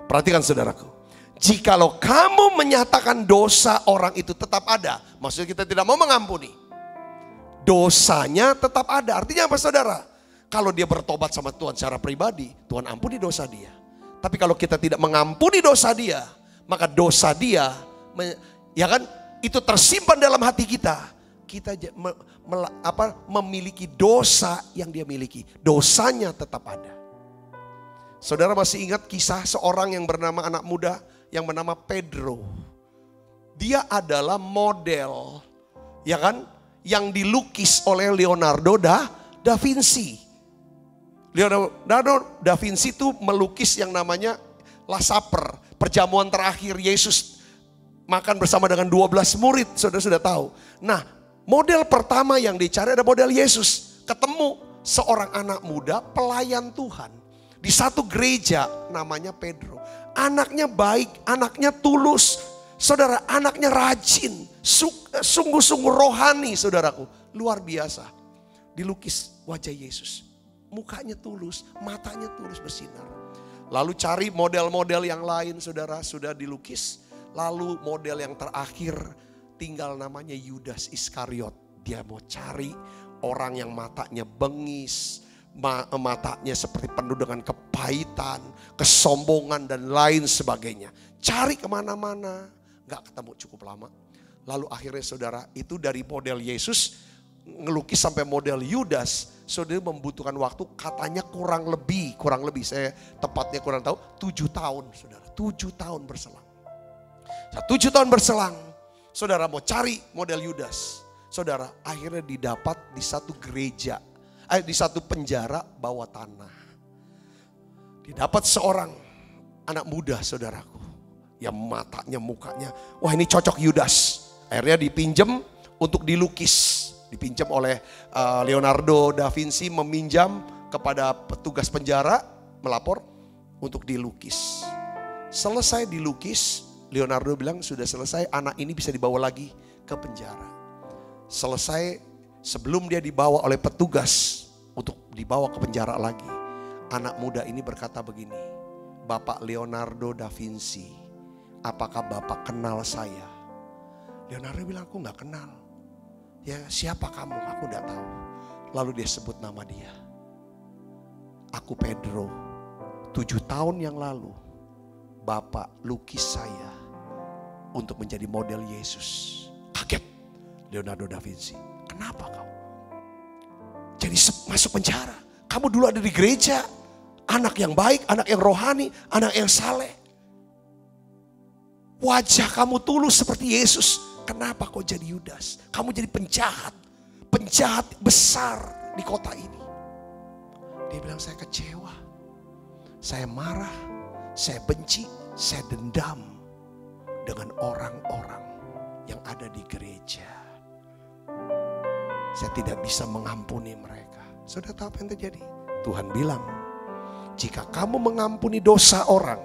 Perhatikan saudaraku. Jikalau kamu menyatakan dosa orang itu tetap ada, maksudnya kita tidak mau mengampuni, dosanya tetap ada. Artinya apa saudara? Kalau dia bertobat sama Tuhan secara pribadi, Tuhan ampuni dosa dia. Tapi kalau kita tidak mengampuni dosa dia, maka dosa dia, ya kan, itu tersimpan dalam hati kita. Kita memiliki dosa yang dia miliki, dosanya tetap ada. Saudara masih ingat kisah seorang yang bernama anak muda yang bernama Pedro. Dia adalah model, ya kan, yang dilukis oleh Leonardo da Vinci. Leonardo da Vinci itu melukis yang namanya Last Supper, perjamuan terakhir Yesus makan bersama dengan 12 murid, saudara sudah tahu. Nah, model pertama yang dicari ada model Yesus. Ketemu seorang anak muda pelayan Tuhan di satu gereja namanya Pedro. Anaknya baik, anaknya tulus. Saudara, anaknya rajin, sungguh-sungguh rohani, saudaraku. Luar biasa. Dilukis wajah Yesus. Mukanya tulus, matanya tulus bersinar. Lalu cari model-model yang lain, saudara, sudah dilukis. Lalu model yang terakhir tinggal namanya Yudas Iskariot. Dia mau cari orang yang matanya bengis, matanya seperti penuh dengan kepahitan, kesombongan dan lain sebagainya. Cari kemana-mana. Gak ketemu cukup lama. Lalu akhirnya saudara, itu dari model Yesus ngelukis sampai model Yudas, saudara membutuhkan waktu katanya kurang lebih saya tepatnya kurang tahu 7 tahun saudara. 7 tahun berselang. 7 tahun berselang, saudara mau cari model Yudas. Saudara, akhirnya didapat di satu gereja, di satu penjara bawah tanah. Didapat seorang anak muda, saudaraku, yang matanya, mukanya, wah ini cocok Yudas. Akhirnya dipinjam untuk dilukis. Dipinjam oleh Leonardo da Vinci, meminjam kepada petugas penjara, melapor untuk dilukis. Selesai dilukis, Leonardo bilang sudah selesai, anak ini bisa dibawa lagi ke penjara. Selesai, sebelum dia dibawa oleh petugas untuk dibawa ke penjara lagi, anak muda ini berkata begini, Bapak Leonardo da Vinci, apakah Bapak kenal saya? Leonardo bilang, aku gak kenal. Ya, siapa kamu? Aku gak tahu. Lalu dia sebut nama dia. Aku Pedro. 7 tahun yang lalu Bapak lukis saya untuk menjadi model Yesus. Kaget Leonardo da Vinci. Kenapa kau? Jadi masuk penjara. Kamu dulu ada di gereja. Anak yang baik, anak yang rohani, anak yang saleh. Wajah kamu tulus seperti Yesus. Kenapa kau jadi Yudas? Kamu jadi penjahat. Penjahat besar di kota ini. Dia bilang, saya kecewa. Saya marah. Saya benci. Saya dendam dengan orang-orang yang ada di gereja. Saya tidak bisa mengampuni mereka. Sudah tahu apa yang terjadi? Tuhan bilang, jika kamu mengampuni dosa orang,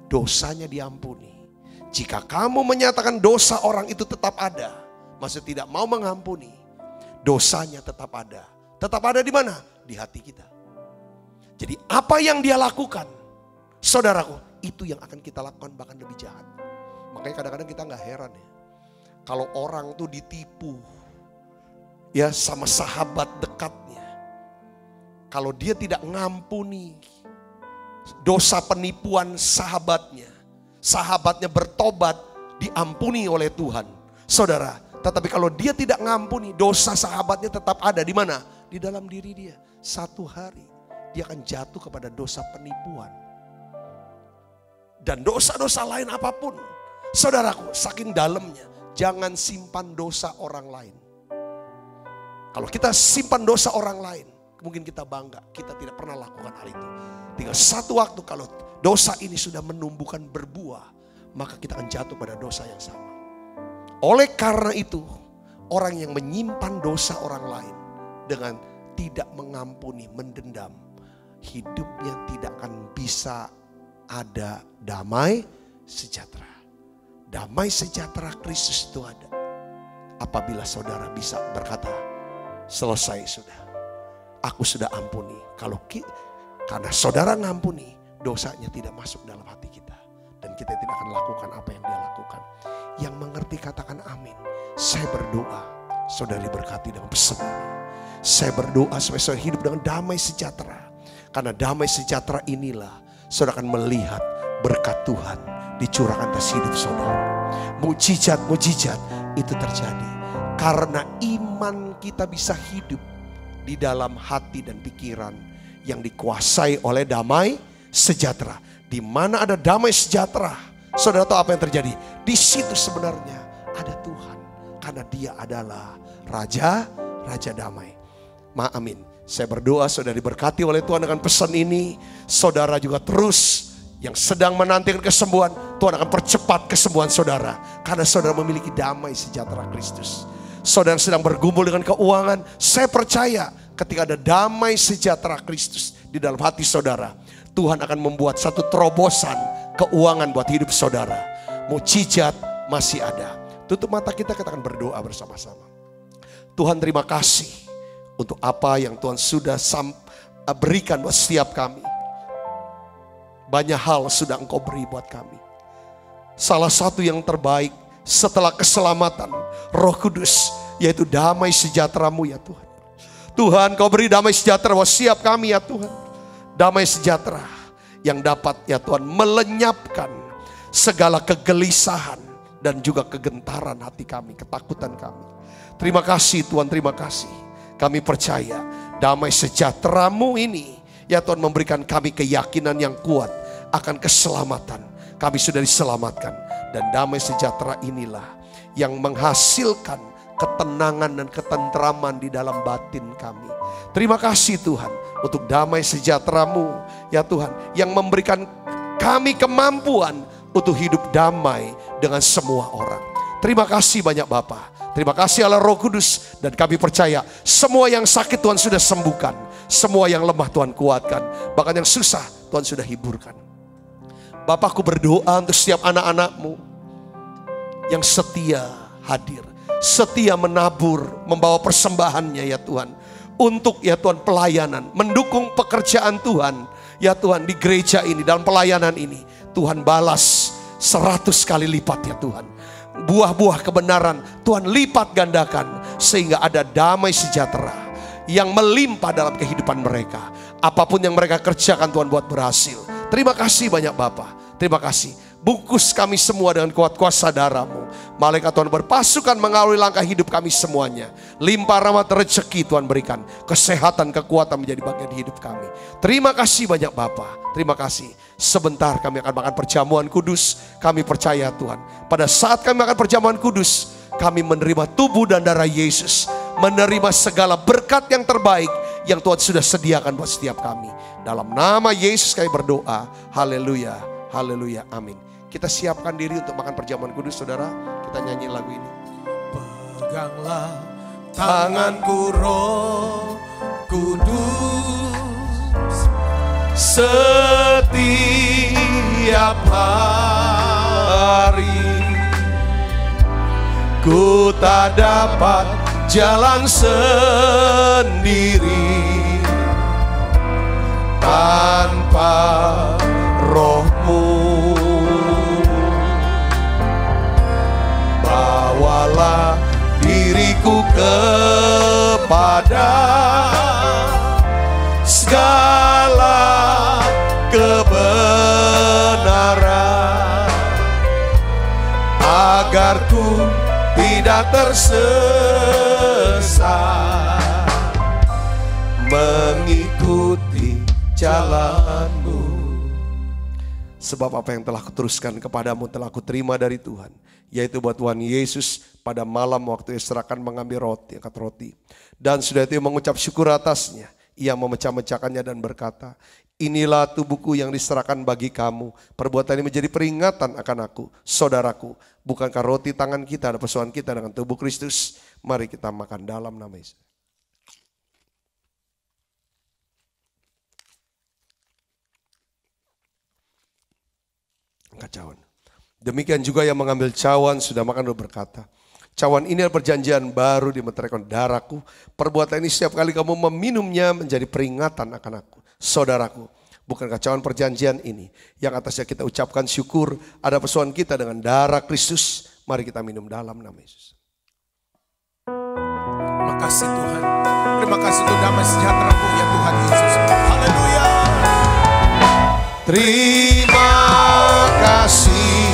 dosanya diampuni. Jika kamu menyatakan dosa orang itu tetap ada, maksud tidak mau mengampuni, dosanya tetap ada. Tetap ada di mana? Di hati kita. Jadi apa yang dia lakukan, saudaraku, itu yang akan kita lakukan bahkan lebih jahat. Makanya kadang-kadang kita gak heran ya. Kalau orang tuh ditipu ya sama sahabat dekatnya. Kalau dia tidak ngampuni dosa penipuan sahabatnya, sahabatnya bertobat, diampuni oleh Tuhan. Saudara, tetapi kalau dia tidak ngampuni, dosa sahabatnya tetap ada di mana? Di dalam diri dia. Satu hari dia akan jatuh kepada dosa penipuan. Dan dosa-dosa lain apapun. Saudaraku, saking dalamnya, jangan simpan dosa orang lain. Kalau kita simpan dosa orang lain, mungkin kita bangga, kita tidak pernah lakukan hal itu. Tinggal satu waktu kalau dosa ini sudah menumbuhkan berbuah, maka kita akan jatuh pada dosa yang sama. Oleh karena itu, orang yang menyimpan dosa orang lain dengan tidak mengampuni, mendendam, hidupnya tidak akan bisa ada damai sejahtera. Damai sejahtera Kristus itu ada apabila saudara bisa berkata, selesai sudah, aku sudah ampuni. Karena saudara ngampuni, dosanya tidak masuk dalam hati kita. Dan kita tidak akan lakukan apa yang dia lakukan. Yang mengerti katakan amin. Saya berdoa, saudara diberkati dengan pesan ini. Saya berdoa supaya saudara hidup dengan damai sejahtera. Karena damai sejahtera inilah saudara akan melihat berkat Tuhan dicurahkan atas hidup saudara. Mujizat-mujizat itu terjadi. Karena iman kita bisa hidup di dalam hati dan pikiran yang dikuasai oleh damai sejahtera. Di mana ada damai sejahtera, Saudara tahu apa yang terjadi? Di situ sebenarnya ada Tuhan. Karena Dia adalah Raja damai. Amin. Saya berdoa saudara diberkati oleh Tuhan dengan pesan ini. Saudara juga terus yang sedang menantikan kesembuhan, Tuhan akan percepat kesembuhan saudara. Karena saudara memiliki damai sejahtera Kristus. Saudara yang sedang bergumul dengan keuangan, saya percaya ketika ada damai sejahtera Kristus di dalam hati saudara, Tuhan akan membuat satu terobosan keuangan buat hidup saudara. Mukjizat masih ada. Tutup mata kita akan berdoa bersama-sama. Tuhan terima kasih untuk apa yang Tuhan sudah berikan buat setiap kami. Banyak hal sudah Engkau beri buat kami. Salah satu yang terbaik setelah keselamatan Roh Kudus, yaitu damai sejahtera-Mu ya Tuhan. Tuhan Kau beri damai sejahtera buat setiap kami ya Tuhan. Damai sejahtera yang dapat ya Tuhan melenyapkan segala kegelisahan dan juga kegentaran hati kami, ketakutan kami. Terima kasih Tuhan, terima kasih. Kami percaya damai sejahtera-Mu ini ya Tuhan memberikan kami keyakinan yang kuat akan keselamatan. Kami sudah diselamatkan dan damai sejahtera inilah yang menghasilkan ketenangan dan ketentraman di dalam batin kami. Terima kasih Tuhan untuk damai sejahtera-Mu ya Tuhan yang memberikan kami kemampuan untuk hidup damai dengan semua orang. Terima kasih banyak Bapa. Terima kasih Allah Roh Kudus, dan kami percaya semua yang sakit Tuhan sudah sembuhkan. Semua yang lemah Tuhan kuatkan. Bahkan yang susah Tuhan sudah hiburkan. Bapakku berdoa untuk setiap anak-anak-Mu yang setia hadir. Setia menabur, membawa persembahannya ya Tuhan. Untuk ya Tuhan pelayanan, mendukung pekerjaan Tuhan. Ya Tuhan di gereja ini, dalam pelayanan ini. Tuhan balas 100 kali lipat ya Tuhan. Buah-buah kebenaran Tuhan lipat gandakan sehingga ada damai sejahtera yang melimpah dalam kehidupan mereka. Apapun yang mereka kerjakan Tuhan buat berhasil. Terima kasih banyak Bapa. Terima kasih. Bungkus kami semua dengan kuat kuasa darah-Mu. Malaikat Tuhan berpasukan mengawali langkah hidup kami semuanya. Limpah rahmat rezeki Tuhan berikan. Kesehatan, kekuatan menjadi bagian hidup kami. Terima kasih banyak Bapa. Terima kasih. Sebentar kami akan makan perjamuan kudus. Kami percaya Tuhan, pada saat kami makan perjamuan kudus, kami menerima tubuh dan darah Yesus. Menerima segala berkat yang terbaik yang Tuhan sudah sediakan buat setiap kami. Dalam nama Yesus kami berdoa. Haleluya, haleluya, amin. Kita siapkan diri untuk makan perjamuan kudus saudara. Kita nyanyi lagu ini. Peganglah tanganku Roh Kudus, setiap hari ku tak dapat jalan sendiri tanpa Roh-Mu. Bawalah diriku kepada segala kebenaran, agar ku tidak tersesat mengikuti jalan-Mu. Sebab apa yang telah kuteruskan kepadamu telah kuterima dari Tuhan, yaitu bahwa Tuhan Yesus pada malam waktu serahkan mengambil roti, angkat roti, dan sudah itu mengucap syukur atasnya. Ia memecah-mecahkannya dan berkata, inilah tubuhku yang diserahkan bagi kamu. Perbuatan ini menjadi peringatan akan aku, saudaraku. Bukankah roti tangan kita dan persoalan kita dengan tubuh Kristus? Mari kita makan dalam nama Yesus. Angkat cawan. Demikian juga yang mengambil cawan sudah makan dan berkata, cawan ini adalah perjanjian baru dimeteraikan darahku. Perbuatan ini setiap kali kamu meminumnya menjadi peringatan akan aku, saudaraku. Bukankah cawan perjanjian ini yang atasnya kita ucapkan syukur, ada persoalan kita dengan darah Kristus. Mari kita minum dalam nama Yesus. Terima kasih Tuhan. Terima kasih untuk damai sejahtera-Mu ya Tuhan Yesus. Haleluya. Terima kasih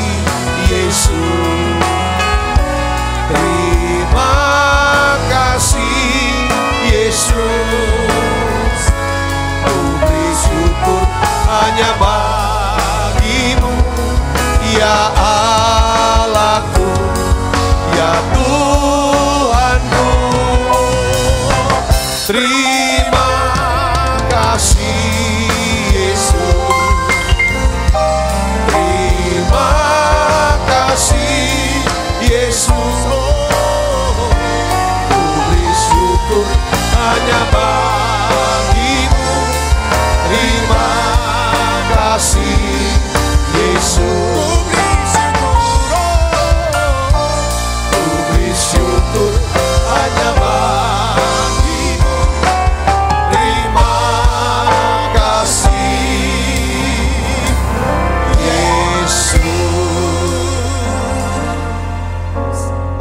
Yesus. Terima kasih Yesus. Ku beri syukur hanya bagi-Mu ya kasih Yesus. Ku beri syukur hanya bagimu. Terima kasih Yesus.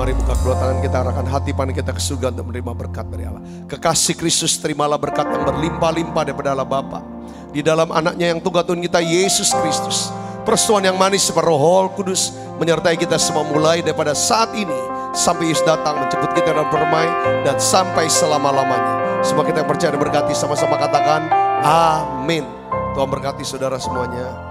Mari buka kedua tangan kita, arahkan hati pandang kita ke surga untuk menerima berkat dari Allah. Kekasih Kristus, terimalah berkat yang berlimpah-limpah daripada Allah Bapa di dalam anaknya yang tunggal Tuhan kita Yesus Kristus. Persetujuan yang manis seperti Roh Kudus menyertai kita semua mulai daripada saat ini sampai Yesus datang menjemput kita dan bermain dan sampai selama-lamanya. Semua kita yang percaya dan berkati sama-sama katakan amin. Tuhan berkati saudara semuanya.